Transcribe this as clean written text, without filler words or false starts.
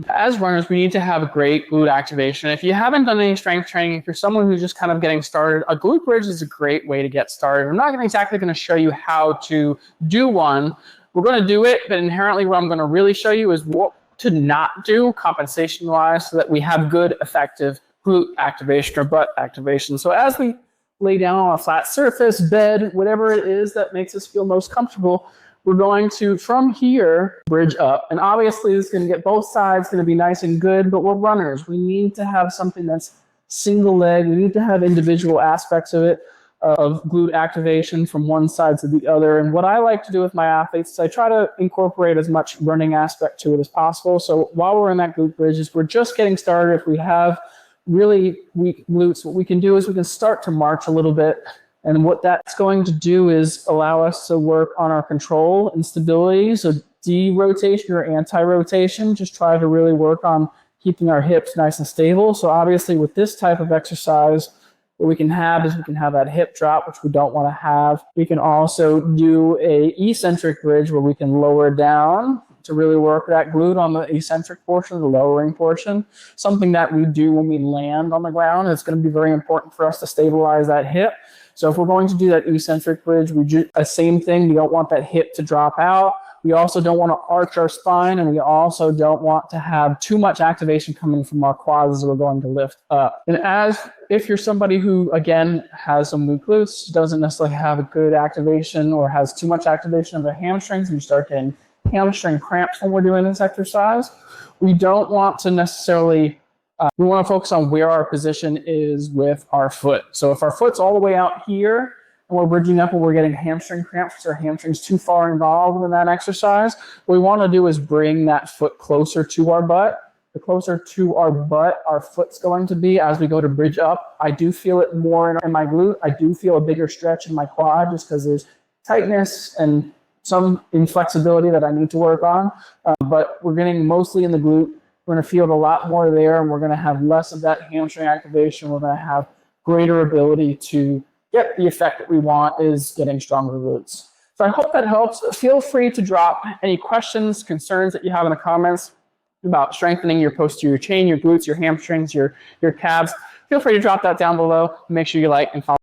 As runners, we need to have great glute activation. If you haven't done any strength training, if you're someone who's just kind of getting started, a glute bridge is a great way to get started. I'm not exactly going to show you how to do one. We're going to do it, but inherently what I'm going to really show you is what to not do compensation-wise so that we have good, effective glute activation or butt activation. So as we lay down on a flat surface, bed, whatever it is that makes us feel most comfortable, we're going to, from here, bridge up. And obviously, this is going to get both sides, going to be nice and good, but we're runners. We need to have something that's single leg. We need to have individual aspects of it, of glute activation from one side to the other. And what I like to do with my athletes is I try to incorporate as much running aspect to it as possible. So while we're in that glute bridge, we're just getting started. If we have really weak glutes, what we can do is we can start to march a little bit. And what that's going to do is allow us to work on our control and stability. So de-rotation or anti-rotation, just try to really work on keeping our hips nice and stable. So obviously with this type of exercise, what we can have is we can have that hip drop, which we don't want to have. We can also do a eccentric bridge where we can lower down to really work that glute on the eccentric portion, the lowering portion. Something that we do when we land on the ground. It's going to be very important for us to stabilize that hip. So if we're going to do that eccentric bridge, we do the same thing. We don't want that hip to drop out. We also don't want to arch our spine, and we also don't want to have too much activation coming from our quads as we're going to lift up. And if you're somebody who, again, has some weak glutes, doesn't necessarily have a good activation or has too much activation of their hamstrings, and you start getting hamstring cramps when we're doing this exercise, we don't want to necessarily we want to focus on where our position is with our foot. So if our foot's all the way out here and we're bridging up and we're getting hamstring cramps or hamstrings too far involved in that exercise, what we want to do is bring that foot closer to our butt. The closer to our butt our foot's going to be as we go to bridge up. I do feel it more in my glute. I do feel a bigger stretch in my quad just because there's tightness and some inflexibility that I need to work on. But we're getting mostly in the glute. We're going to feel it a lot more there, and we're going to have less of that hamstring activation. We're going to have greater ability to get the effect that we want, is getting stronger glutes. So I hope that helps. Feel free to drop any questions, concerns that you have in the comments about strengthening your posterior chain, your glutes, your hamstrings, your calves. Feel free to drop that down below. Make sure you like and follow.